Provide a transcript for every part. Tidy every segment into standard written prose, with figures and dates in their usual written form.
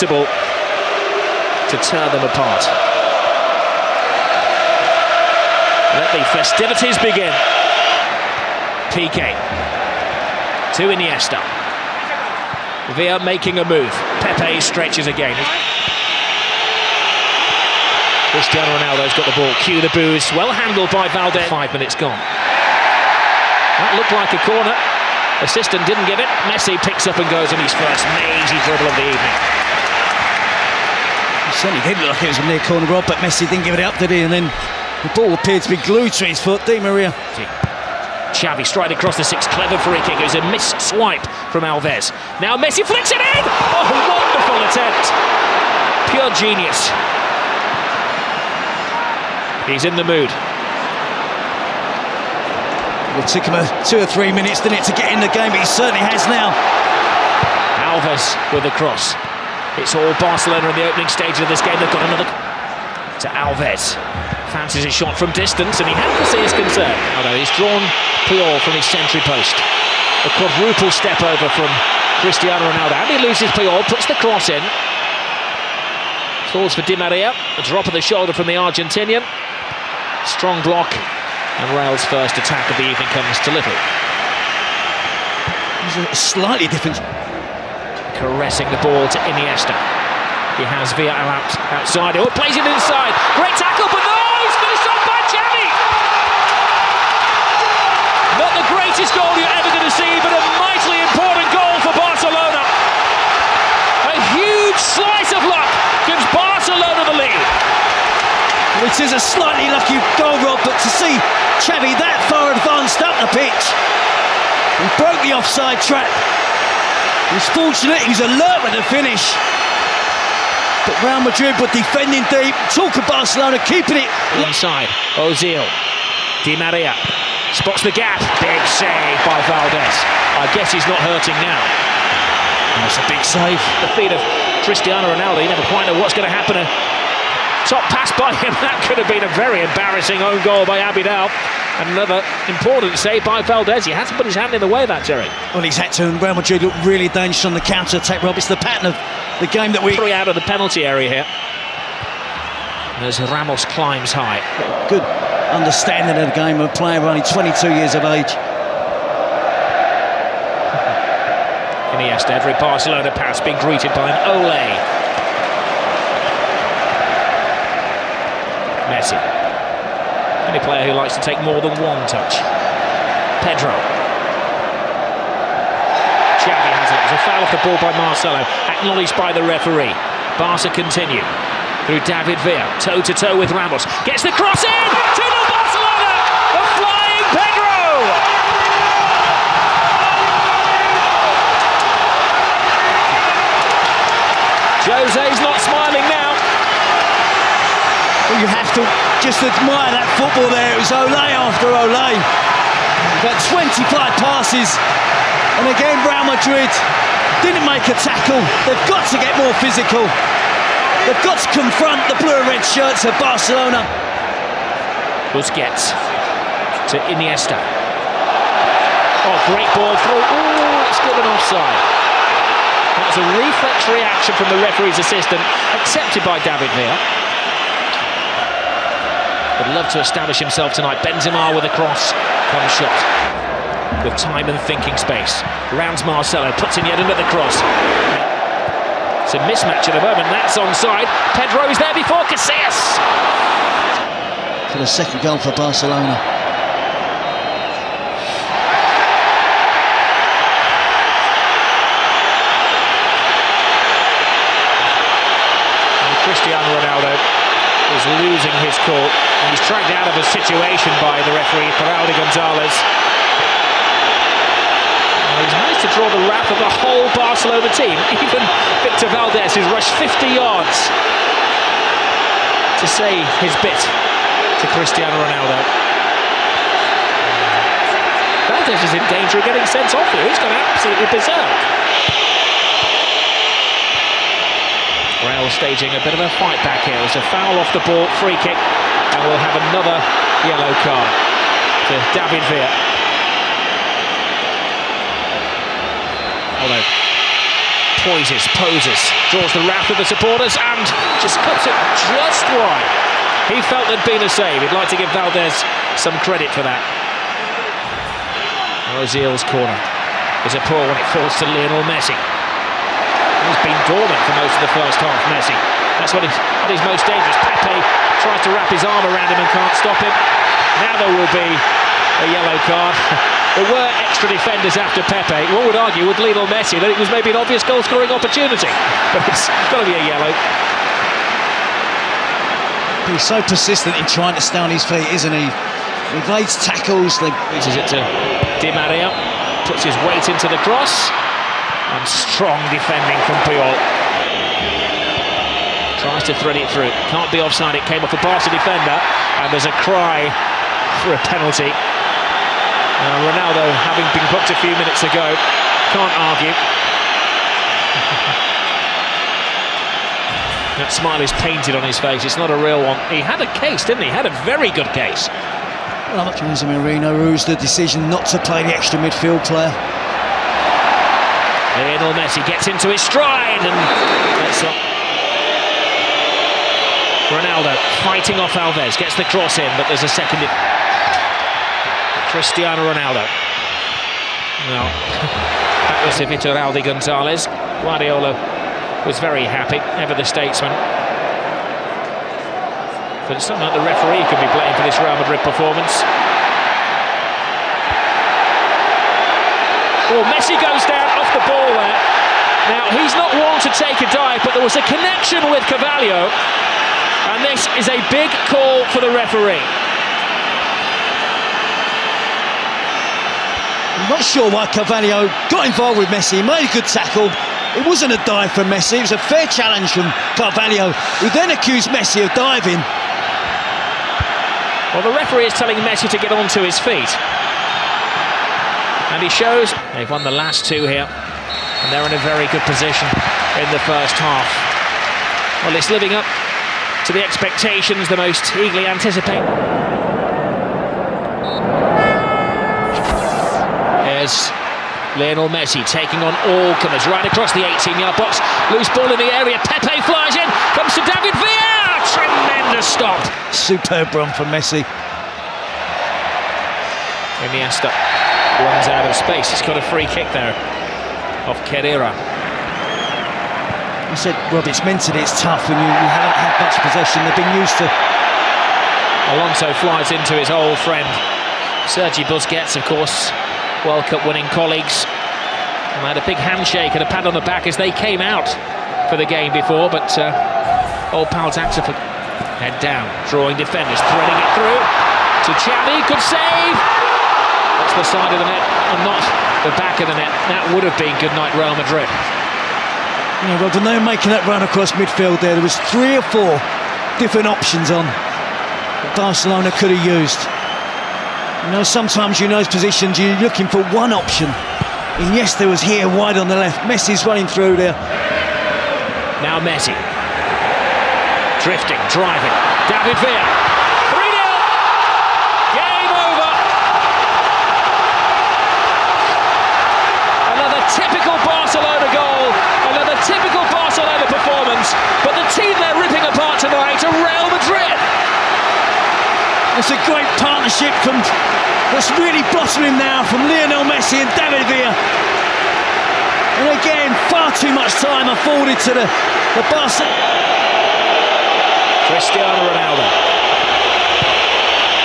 possible to tear them apart. Let the festivities begin. Piqué to Iniesta. Villa making a move. Pepe stretches again. Cristiano Ronaldo's got the ball. Cue the boos. Well handled by Valdez. 5 minutes gone. That looked like a corner. Assistant didn't give it. Messi picks up and goes on his first mazy dribble of the evening. It certainly did look like it was a near corner, Rob, but Messi didn't give it up, did he? And then the ball appeared to be glued to his foot. Di Maria. Xavi striding across the six. Clever free kick. It was a missed swipe from Alves. Now Messi flicks it in! Oh, wonderful attempt. Pure genius. He's in the mood. It took him 2 or 3 minutes, didn't it, to get in the game, but he certainly has now. Alves with the cross. It's all Barcelona in the opening stage of this game. They've got another to Alves. Fancies a shot from distance, and he had to see his concern. Although he's drawn Puyol from his century post. A quadruple step over from Cristiano Ronaldo. And he loses Puyol, puts the cross in. Falls for Di Maria. A drop of the shoulder from the Argentinian. Strong block. And Real's first attack of the evening comes to little. He's a slightly different. Caressing the ball to Iniesta. He has Villa outside. Oh, plays it inside. Great tackle, but no! He's finished off by Xavi! Not the greatest goal you're ever going to see, but a mightily important goal for Barcelona. A huge slice of luck gives Barcelona the lead. It is a slightly lucky goal, Rob, but to see Xavi that far advanced up the pitch, he broke the offside trap. He was fortunate, he was alert with the finish. But Real Madrid were defending deep. Talk of Barcelona keeping it inside. Ozil, Di Maria spots the gap. Big save by Valdez. I guess he's not hurting now. That's a big save. The feet of Cristiano Ronaldo. You never quite know what's going to happen. A top pass by him. That could have been a very embarrassing own goal by Abidal. And another important save by Valdez. He had to put his hand in the way of that, Jerry. Well, he's had to, and Real Madrid look really dangerous on the counter-attack, Rob. It's the pattern of the game that we... 3 out of the penalty area here. As Ramos climbs high. Good understanding of the game of a player only 22 years of age. Iniesta, every Barcelona pass being greeted by an Ole. Messi. Any player who likes to take more than one touch. Pedro. Xavi has it. There's a foul off the ball by Marcelo, acknowledged by the referee. Barca continue through David Villa, toe-to-toe with Ramos. Gets the cross in! 2-0 Barcelona! The flying Pedro! Jose's not smiling now. Well, you have to just admire that football there. It was Ole after Ole. About 25 passes. And again, Real Madrid didn't make a tackle. They've got to get more physical. They've got to confront the blue and red shirts of Barcelona. Busquets to Iniesta. Oh, great ball through. Oh, it's given offside. That was a reflex reaction from the referee's assistant, accepted by David Villa. Would love to establish himself tonight. Benzema with a cross. Comes shot. With time and thinking space. Rounds Marcelo, puts in yet another cross. It's a mismatch at the moment. That's onside. Pedro is there before Casillas. For the second goal for Barcelona. Cristiano Ronaldo is losing his cool, and he's dragged out of a situation by the referee, Raul Gonzalez. He's managed to draw the wrath of the whole Barcelona team. Even Victor Valdez, who's rushed 50 yards to say his bit to Cristiano Ronaldo. Valdez is in danger of getting sent off here. He's gone absolutely berserk. Real staging a bit of a fight back here. There's a foul off the ball, free kick, and we'll have another yellow card to David Villa. Although poses, draws the wrath of the supporters and just cuts it just wide. He felt there'd been a save. He'd like to give Valdez some credit for that. Ozil's corner is a poor when it falls to Lionel Messi. He's been dormant for most of the first half, Messi. That's when he's at his most dangerous. Pepe tries to wrap his arm around him and can't stop him. Now there will be a yellow card. There were extra defenders after Pepe. One would argue with Lionel Messi that it was maybe an obvious goal-scoring opportunity, but it's got to be a yellow. He's so persistent in trying to stay on his feet, isn't he? He evades tackles. Reaches it to Di Maria, puts his weight into the cross, and strong defending from Puyol. Tries to thread it through. Can't be offside. It came off a Barca defender, and there's a cry for a penalty. Ronaldo, having been booked a few minutes ago, can't argue. That smile is painted on his face. It's not a real one. He had a case, didn't he? He had a very good case. Well, Jose Mourinho rules the decision not to play the extra midfield player. Lionel Messi gets into his stride and that's up. Ronaldo fighting off Alves, gets the cross in, but there's a second. Cristiano Ronaldo. Well, that was Vitor Gonzalez. Guardiola was very happy, ever the statesman. But it's not like the referee could be blamed for this Real Madrid performance. Oh, Messi goes down off the ball there. Now, he's not one to take a dive, but there was a connection with Carvalho, and this is a big call for the referee. I'm not sure why Carvalho got involved with Messi. He made a good tackle. It wasn't a dive from Messi. It was a fair challenge from Carvalho, who then accused Messi of diving. Well, the referee is telling Messi to get onto his feet. And he shows they've won the last two here. And they're in a very good position in the first half. Well, it's living up to the expectations the most eagerly anticipated. There's Lionel Messi taking on all comers right across the 18-yard box. Loose ball in the area. Pepe flies in. Comes to David Villa. Tremendous stop. Superb run from Messi. Iniesta runs out of space. He's got a free kick there off Kerrera. I said, Rob, it's mentally it's tough when you haven't had much possession. They've been used to. Alonso flies into his old friend Sergi Busquets, of course. World Cup winning colleagues. And they had a big handshake and a pat on the back as they came out for the game before, but old pal Taxiford head down, drawing defenders, threading it through to Xavi, could save. That's the side of the net and not the back of the net. That would have been good night Real Madrid. You know, Rob, when they were making that run across midfield there was 3 or 4 different options on that Barcelona could have used. You know, sometimes in those positions you're looking for one option. Iniesta was here wide on the left. Messi's running through there. Now Messi. Drifting, driving. David Villa. 3-0. Game over. Another typical Barcelona goal. Another typical Barcelona performance. But the team they're ripping apart tonight are Real Madrid. It's a great partnership that's really blossoming now from Lionel Messi and David Villa. And again, far too much time afforded to the Barca. Cristiano Ronaldo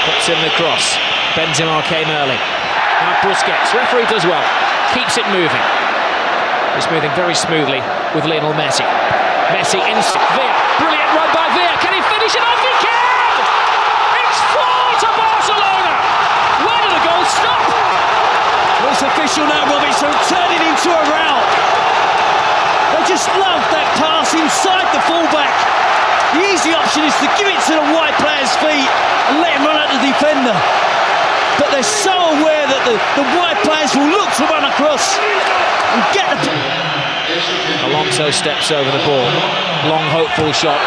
puts in the cross. Benzema came early. Now Busquets, referee does well, keeps it moving. It's moving very smoothly with Lionel Messi. Messi in Villa, brilliant run by Villa. Can he finish it off? He can! It's 4 to Barcelona. Where did the goal stop? Well, it's official now, Robbie, so turning into a rout. They just love that pass inside the fullback. The easy option is to give it to the wide player's feet and let him run at the defender. But they're so aware that the wide players will look to run across and get the... Alonso steps over the ball. Long, hopeful shot.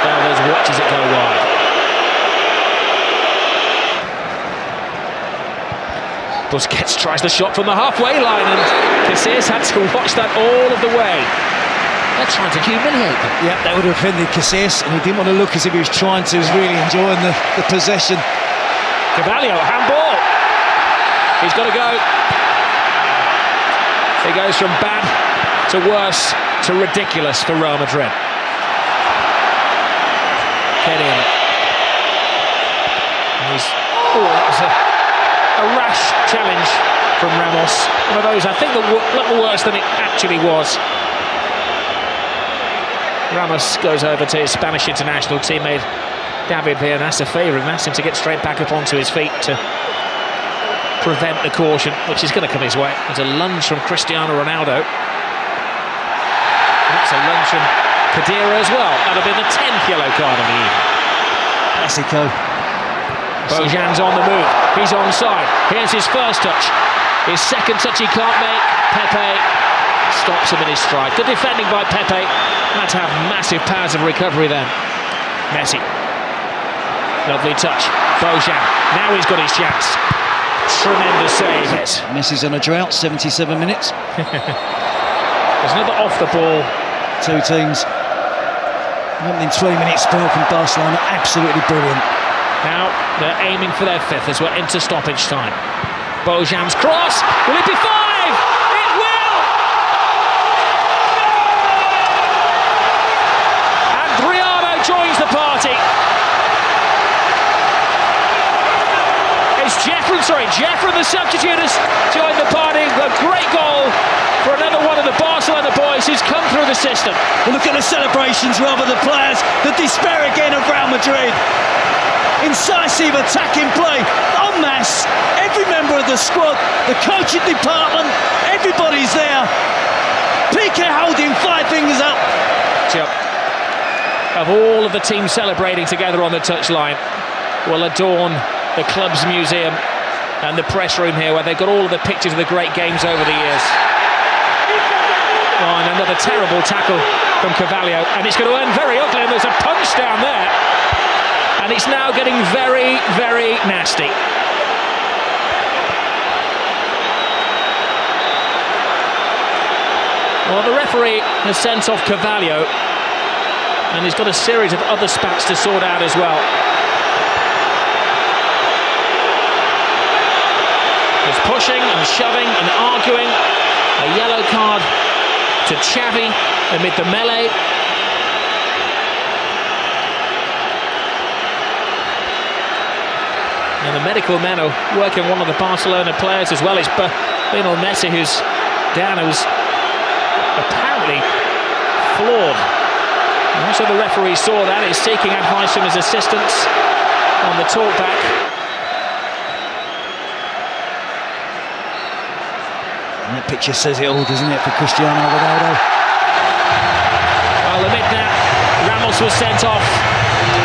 Alves watches it go wide. Busquets tries the shot from the halfway line, and Casillas had to watch that all of the way. They're trying to humiliate them. Yeah, that would have offended Casillas, and he didn't want to look as if he was trying to. He was really enjoying the possession. Carvalho, handball. He's got to go. He goes from bad to worse to ridiculous for Real Madrid. Kenny. That was a rash challenge from Ramos. One of those, I think, that looked worse than it actually was. Ramos goes over to his Spanish international teammate David Villa and asks a favour and asks him to get straight back up onto his feet to prevent the caution, which is going to come his way. There's a lunge from Cristiano Ronaldo. That's a lunge from Khedira as well. That'll be the 10th yellow card of the evening. Classico. Bojan's on the move. He's onside. Here's his first touch. His second touch he can't make. Pepe stops him in his stride. Good defending by Pepe. Had to have massive powers of recovery then. Messi. Lovely touch. Bojan. Now he's got his chance. Tremendous save. Messi's on a drought, 77 minutes. There's another off the ball. Two teams. Opening 20 minutes spell from Barcelona. Absolutely brilliant. Now they're aiming for their fifth as we're into stoppage time. Bojan's cross. Will it be 5? It will! And Adriano joins the party. It's Jeffrey, the substitute, has joined the party. A great goal for another one of the Barcelona boys who's come through the system. Well, look at the celebrations, rather the players, the despair again of Real Madrid. Incisive attacking play, en masse, every member of the squad, the coaching department, everybody's there. Piqué holding 5 fingers up. Of all of the teams celebrating together on the touchline will adorn the club's museum and the press room here, where they've got all of the pictures of the great games over the years. Oh, and another terrible tackle from Carvalho, and it's going to end very ugly, and there's a punch down there. And it's now getting very, very nasty. Well, the referee has sent off Carvalho, and he's got a series of other spats to sort out as well. There's pushing and shoving and arguing. A yellow card to Xavi amid the melee. And the medical men are working one of the Barcelona players as well. It's Lionel Messi who's down, who's apparently flawed. And also the referee saw that. He's seeking advice from his assistants on the talkback. And that picture says it all, doesn't it, for Cristiano Ronaldo? Well, amid that, Ramos was sent off.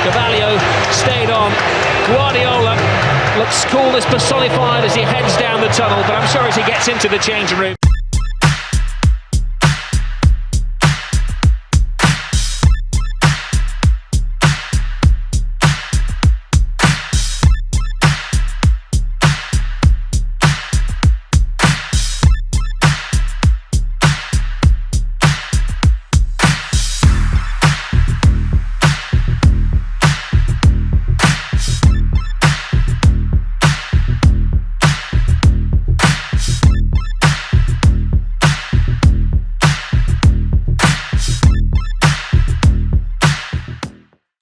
Carvalho stayed on. Guardiola looks cool as personified as he heads down the tunnel, but I'm sure as he gets into the changing room.